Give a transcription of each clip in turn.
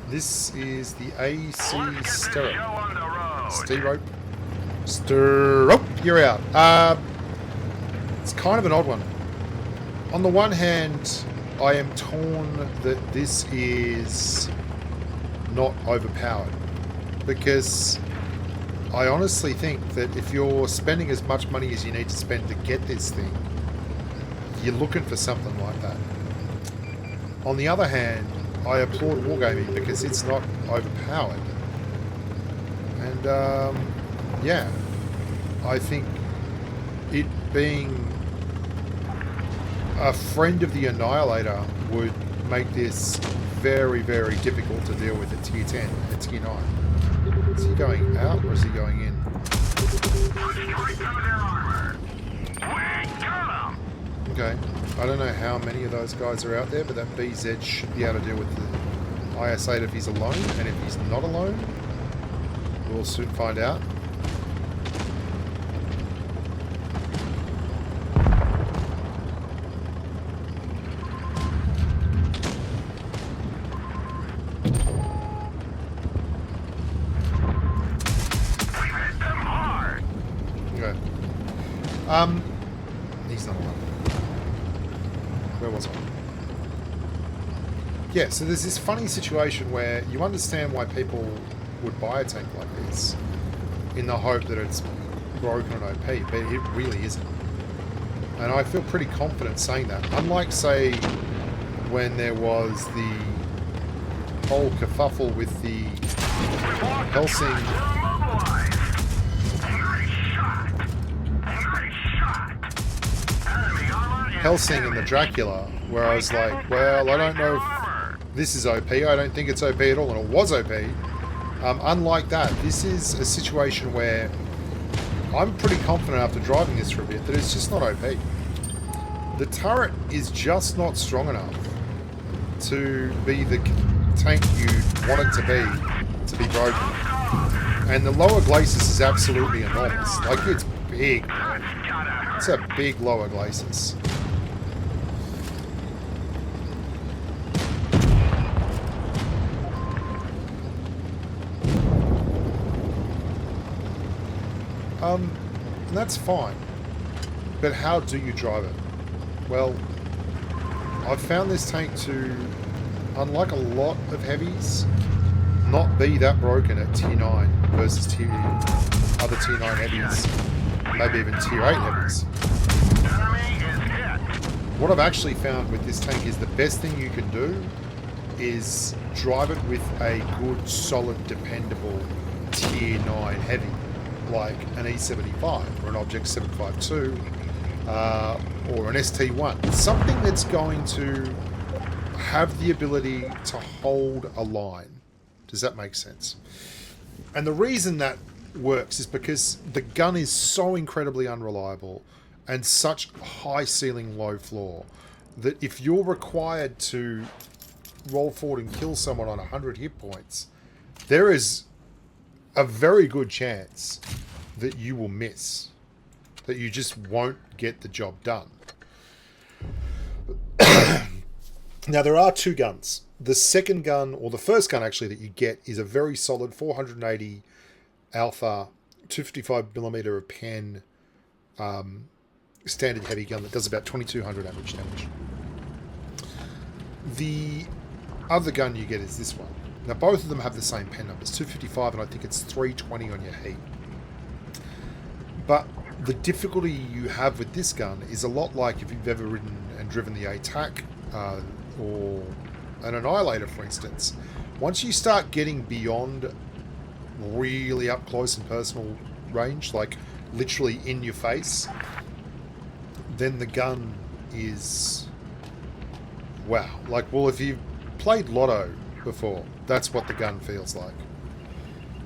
This is the AC Sterope. Sterope, you're out. It's kind of an odd one. On the one hand, I am torn that this is not overpowered, because I honestly think that if you're spending as much money as you need to spend to get this thing, you're looking for something like that. On the other hand, I applaud Wargaming because it's not overpowered. And, yeah, I think it being a friend of the Annihilator would make this very, very difficult to deal with at tier 10 and tier 9. Is he going out or is he going in? Okay. I don't know how many of those guys are out there, but that BZ should be able to deal with the IS-8 if he's alone, and if he's not alone, we'll soon find out. Okay. He's not alone. Where was I? Yeah, so there's this funny situation where you understand why people would buy a tank like this in the hope that it's broken and OP, but it really isn't. And I feel pretty confident saying that. Unlike, say, when there was the whole kerfuffle with the Helsing and the Dracula, where I was like, well, I don't know if this is OP, I don't think it's OP at all, and it was OP. Unlike that, this is a situation where I'm pretty confident after driving this for a bit that it's just not OP. The turret is just not strong enough to be the tank you want it to be broken. And the lower glacis is absolutely enormous. Like, it's big. It's a big lower glacis. And that's fine. But how do you drive it? Well, I've found this tank to, unlike a lot of heavies, not be that broken at tier 9 versus other tier 9 heavies, maybe even tier 8 heavies. What I've actually found with this tank is the best thing you can do is drive it with a good, solid, dependable tier 9 heavy, like an E75 or an Object 752 or an ST1. Something that's going to have the ability to hold a line. Does that make sense? And the reason that works is because the gun is so incredibly unreliable and such high ceiling, low floor that if you're required to roll forward and kill someone on 100 hit points, there is a very good chance that you will miss, that you just won't get the job done. Now, there are two guns. The second gun, or the first gun actually that you get, is a very solid 480 Alpha 255mm of pen standard heavy gun that does about 2200 average damage. The other gun you get is this one. Now, both of them have the same pen numbers, 255, and I think it's 320 on your heat. But the difficulty you have with this gun is a lot like if you've ever ridden and driven the ATAC or an Annihilator, for instance. Once you start getting beyond really up close and personal range, like literally in your face, then the gun is, wow. Like, well, if you've played Lotto before, that's what the gun feels like.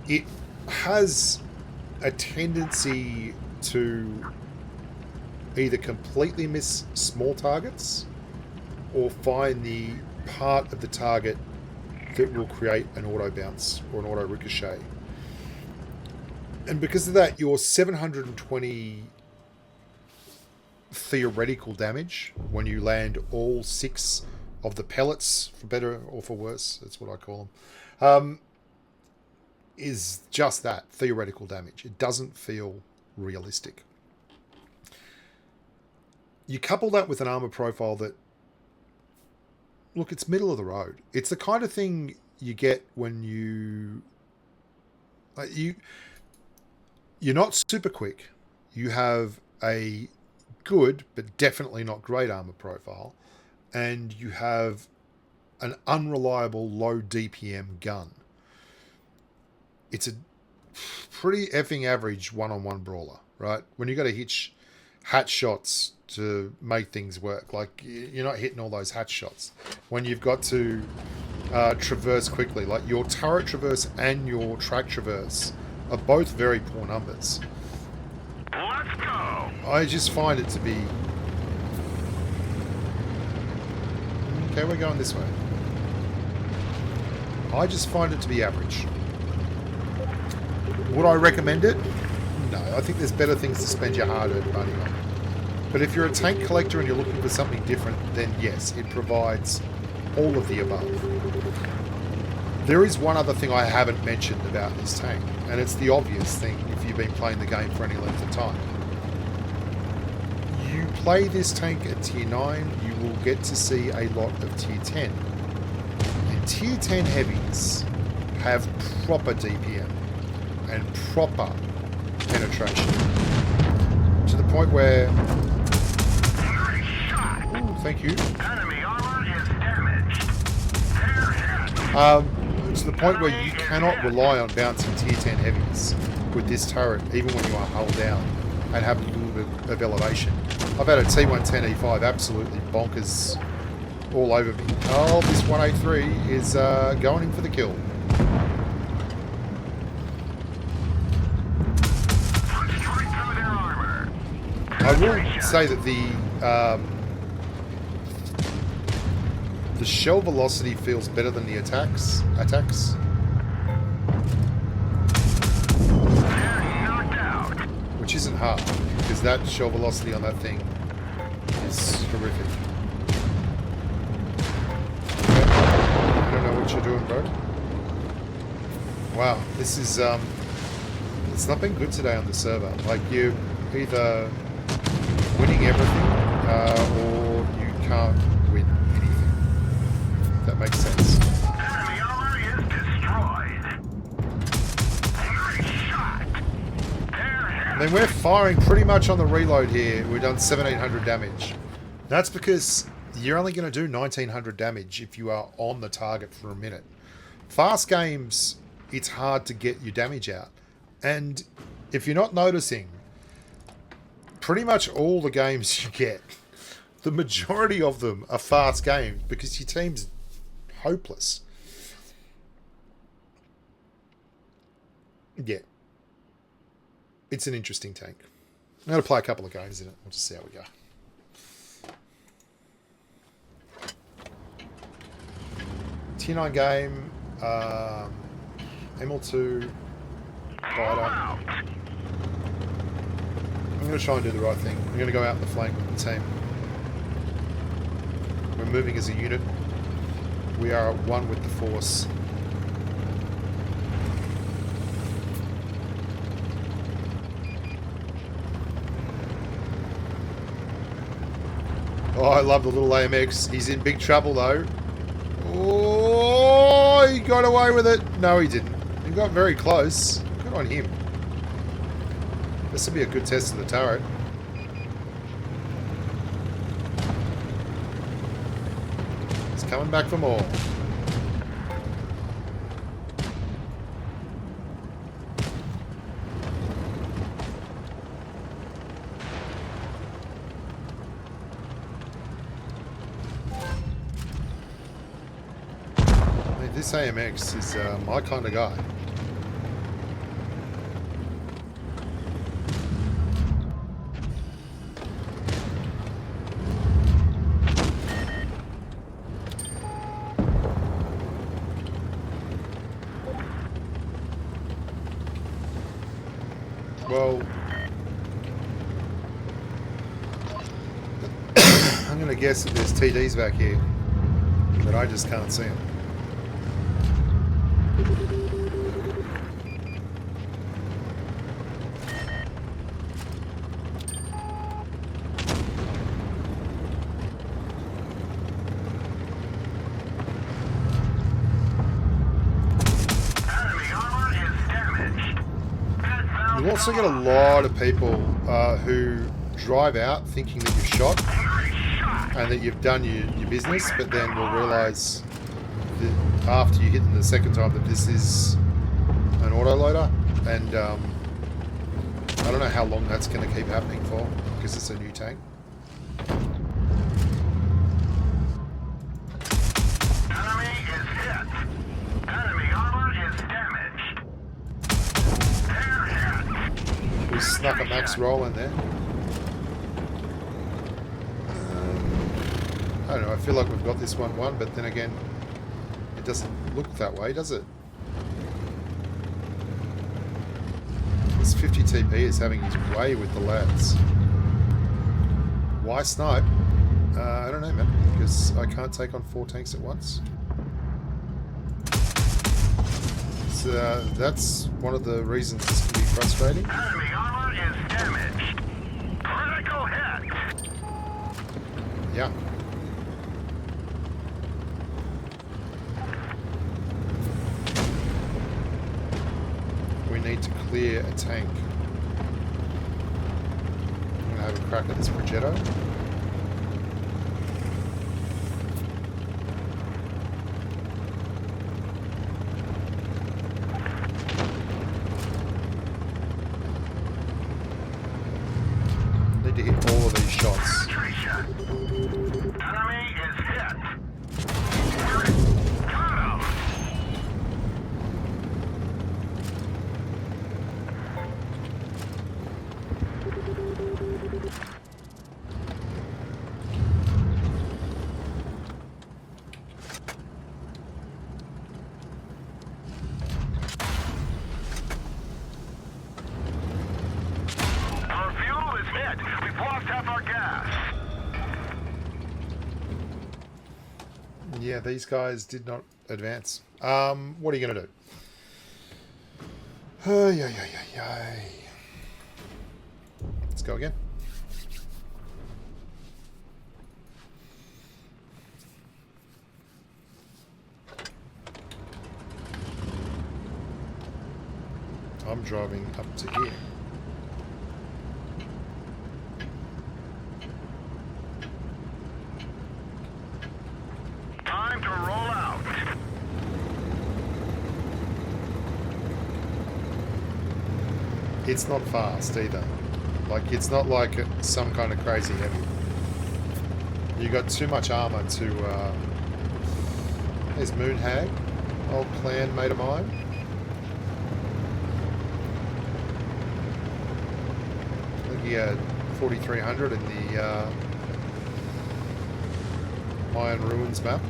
It has a tendency to either completely miss small targets or find the part of the target that will create an auto bounce or an auto ricochet. And because of that, your 720 theoretical damage when you land all 6 of the pellets, for better or for worse, that's what I call them, is just that, theoretical damage. It doesn't feel realistic. You couple that with an armor profile that, look, it's middle of the road. It's the kind of thing you get when you're not super quick. You have a good, but definitely not great armor profile, and you have an unreliable low DPM gun. It's a pretty effing average one-on-one brawler, right? When you got to hitch hatch shots to make things work, like you're not hitting all those hatch shots. When you've got to traverse quickly, like your turret traverse and your track traverse are both very poor numbers. Let's go. I just find it to be... Okay, we're going this way. I just find it to be average. Would I recommend it? No, I think there's better things to spend your hard-earned money on. But if you're a tank collector and you're looking for something different, then yes, it provides all of the above. There is one other thing I haven't mentioned about this tank, and it's the obvious thing if you've been playing the game for any length of time. You play this tank at tier 9, you will get to see a lot of tier 10. And tier 10 heavies have proper DPM and proper penetration. To the point where... Ooh, thank you. Enemy armor is damaged. To the point where you cannot rely on bouncing tier 10 heavies with this turret, even when you are hull down and have a little bit of elevation. I've had a T110E5 absolutely bonkers all over me. Oh, this 183 is going in for the kill. I will say that the shell velocity feels better than the attacks. Which isn't hard, because that shell velocity on that thing is horrific. Okay. I don't know what you're doing, bro. Wow, this is it's not been good today on the server. Like, you're either winning everything or you can't win anything. If that makes sense. Enemy armor is destroyed. Nice shot. And then we're firing pretty much on the reload here. We've done 1700 damage. That's because you're only going to do 1900 damage if you are on the target for a minute. Fast games, it's hard to get your damage out. And if you're not noticing, pretty much all the games you get, the majority of them are fast games because your team's hopeless. Yeah. It's an interesting tank. I'm going to play a couple of games in it. We'll just see how we go. Tier 9 game. ML2. Fighter. I'm going to try and do the right thing. I'm going to go out in the flank with the team. We're moving as a unit. We are one with the force. Oh, I love the little AMX. He's in big trouble, though. Oh, he got away with it. No, he didn't. He got very close. Good on him. This will be a good test of the turret. He's coming back for more. This AMX is my kind of guy. Well, I'm going to guess that there's TDs back here. But I just can't see him. Enemy armor is damaged. You also get a lot of people who drive out thinking that you're shot and that you've done your business, but then will realise that after you hit them the second time that this is an autoloader, and I don't know how long that's going to keep happening for because it's a new tank. Enemy is hit. Enemy armor is damaged. They're hit. We snuck a max roll in there. I don't know, I feel like we've got this 1-1, but then again, it doesn't look that way, does it? This 50 TP is having his way with the lads. Why snipe? I don't know, man, because I can't take on 4 tanks at once. So that's one of the reasons this can be frustrating. Enemy armor is damaged. Critical hit. Yeah. We need to clear a tank. I'm going to have a crack at this Progetto. Need to hit all of these shots. Penetration. Enemy is hit. Got him. Our fuel is hit. We've lost half our gas. Yeah, these guys did not advance. What are you going to do? Let's go again. I'm driving up to here. Time to roll out. It's not fast either. Like, it's not like some kind of crazy heavy. You got too much armor to... There's Moonhag, old clan mate of mine. I think he had 4,300 in the Iron Ruins map.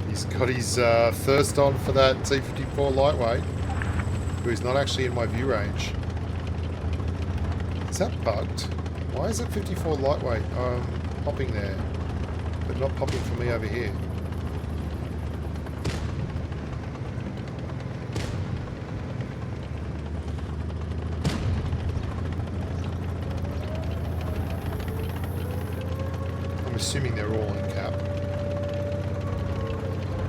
He's got his thirst on for that T-54 lightweight, who's not actually in my view range. Is that bugged? Why is it 54 lightweight popping there, but not popping for me over here? I'm assuming they're all in cap.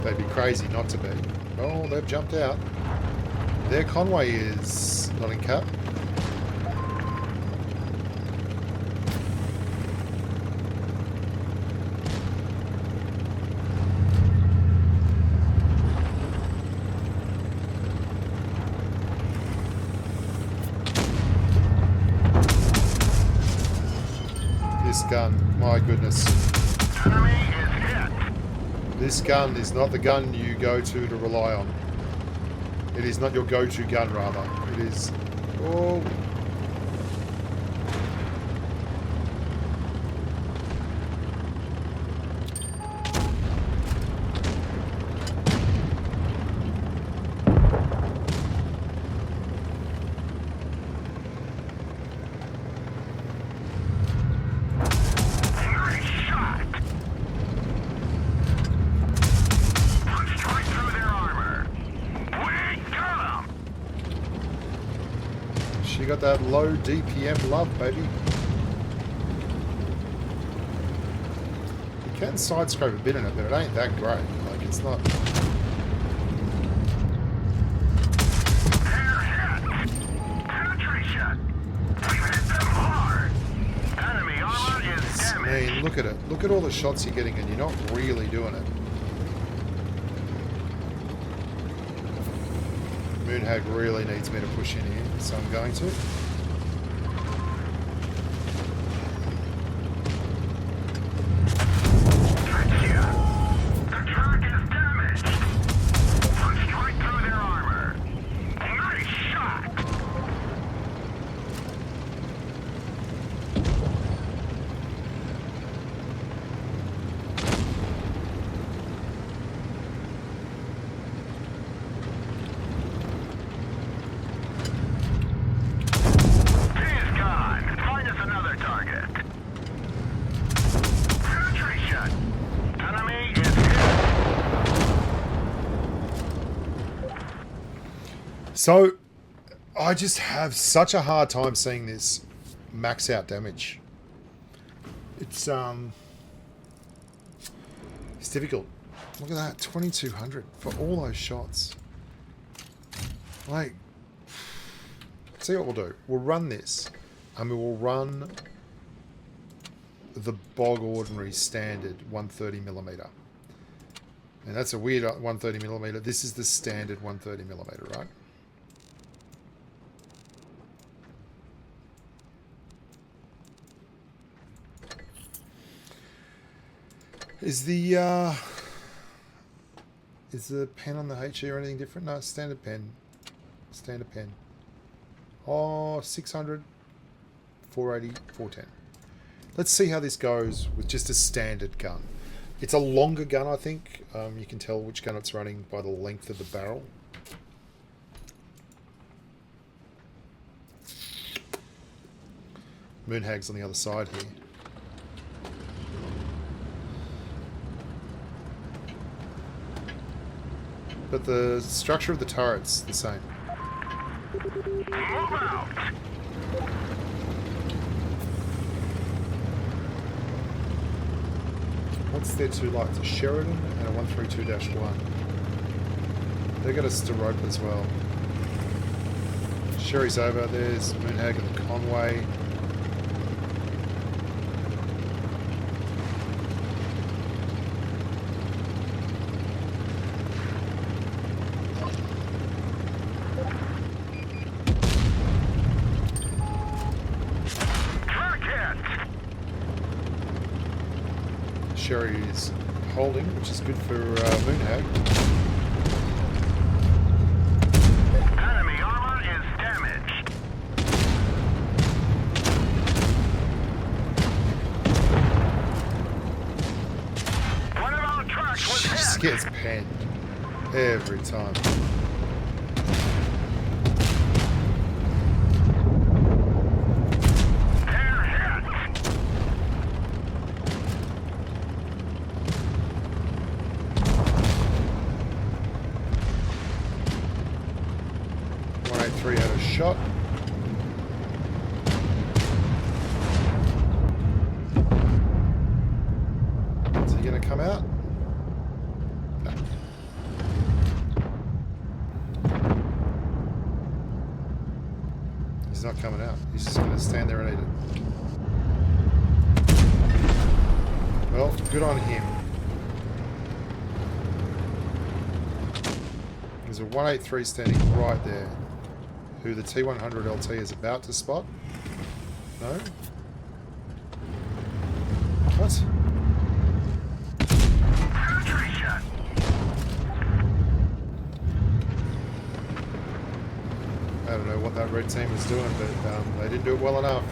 They'd be crazy not to be. Oh, they've jumped out. Their Conway is not in cap. This gun, my goodness. Enemy is hit. This gun is not the gun you go to rely on. It is not your go-to gun, rather. It is... Oh. She got that low DPM love, baby. You can side scrape a bit in it, but it ain't that great. Like, it's not... I mean, look at it. Look at all the shots you're getting and you're not really doing it. Moonhag really needs me to push in here, so I'm going to. The truck is damaged. Punched right through their armor. Nice shot. So, I just have such a hard time seeing this max out damage. It's difficult. Look at that, 2200 for all those shots. Like, see what we'll do. We'll run this, and we will run the bog ordinary standard 130mm. And that's a weird 130mm. This is the standard 130mm, right? Is the pen on the HE or anything different? No, standard pen. Standard pen. Oh, 600, 480, 410. Let's see how this goes with just a standard gun. It's a longer gun, I think. You can tell which gun it's running by the length of the barrel. Moonhag's on the other side here. But the structure of the turret's the same. Move out. What's there two lights? A Sheridan and a 132-1. They got a Sterope as well. Sherry's over. There's Moonhag and the Conway. Sherry is holding, which is good for Moonhag. Enemy armor is damaged. One of our trucks was She just hit. gets penned every time. They're hit. 183 had a shot. Is he going to come out? No. He's not coming out. He's just going to stand there and eat it. Well, good on him. There's a 183 standing right there, who the T100 LT is about to spot. No? What? Penetration. I don't know what that red team was doing, but they didn't do it well enough.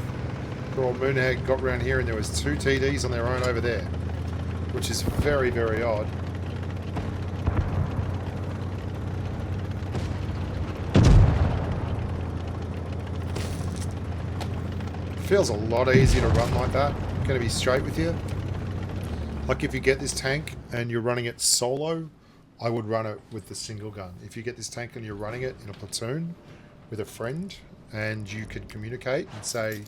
Poor old Moonhag got around here and there was two TDs on their own over there, which is very, very odd. Feels a lot easier to run like that. I'm going to be straight with you. Like if you get this tank and you're running it solo, I would run it with the single gun. If you get this tank and you're running it in a platoon with a friend, and you can communicate and say,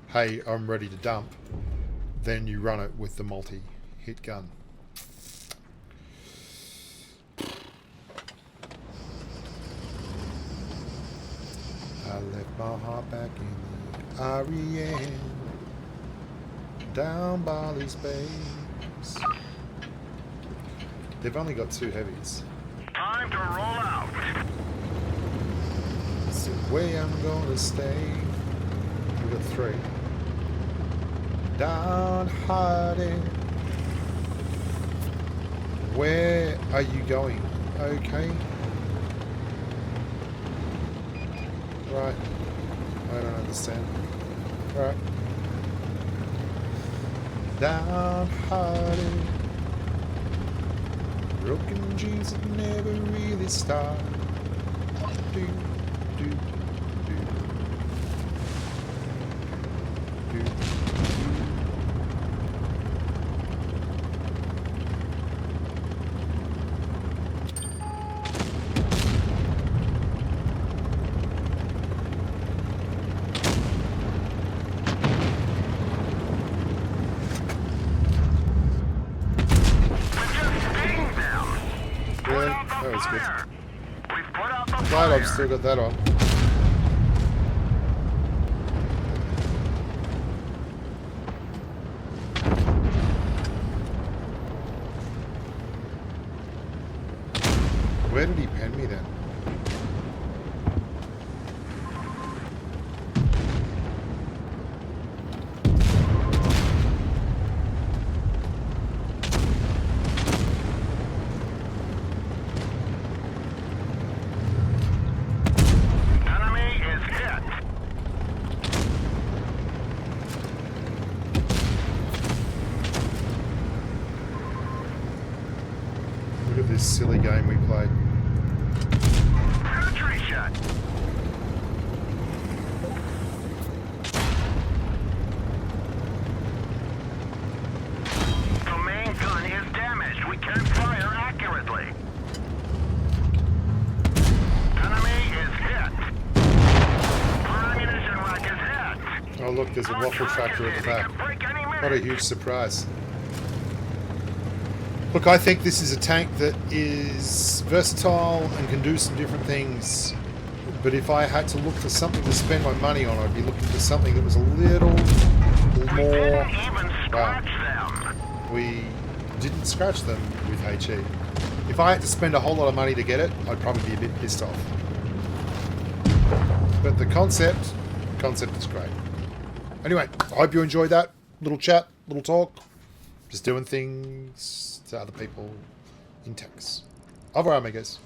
hey, I'm ready to dump, then you run it with the multi-hit gun. I left my heart back in the REM, down Bali's base. They've only got 2 heavies. Time to roll out. It's the way I'm gonna stay. We've got 3. Downhearted. Where are you going? Okay. Right. I don't understand. Right. Downhearted. Broken dreams that never really start. Do, do, do, do, do. Really? That was good. We've put out the Glad I've fire. still got that on. Where did he pen me then? Enemy is hit. Look at this silly game we played. Penetration. The main gun is damaged. We can't fire accurately. Enemy is hit. Our ammunition rack is hit. Oh look, there's a waffle tractor at the back. What a huge surprise. Look, I think this is a tank that is versatile and can do some different things. But if I had to look for something to spend my money on, I'd be looking for something that was a little We more... didn't even scratch them. We didn't scratch them with HE. If I had to spend a whole lot of money to get it, I'd probably be a bit pissed off. But the concept is great. Anyway, I hope you enjoyed that little chat, little talk. Just doing things to other people in techs. Over, amigos.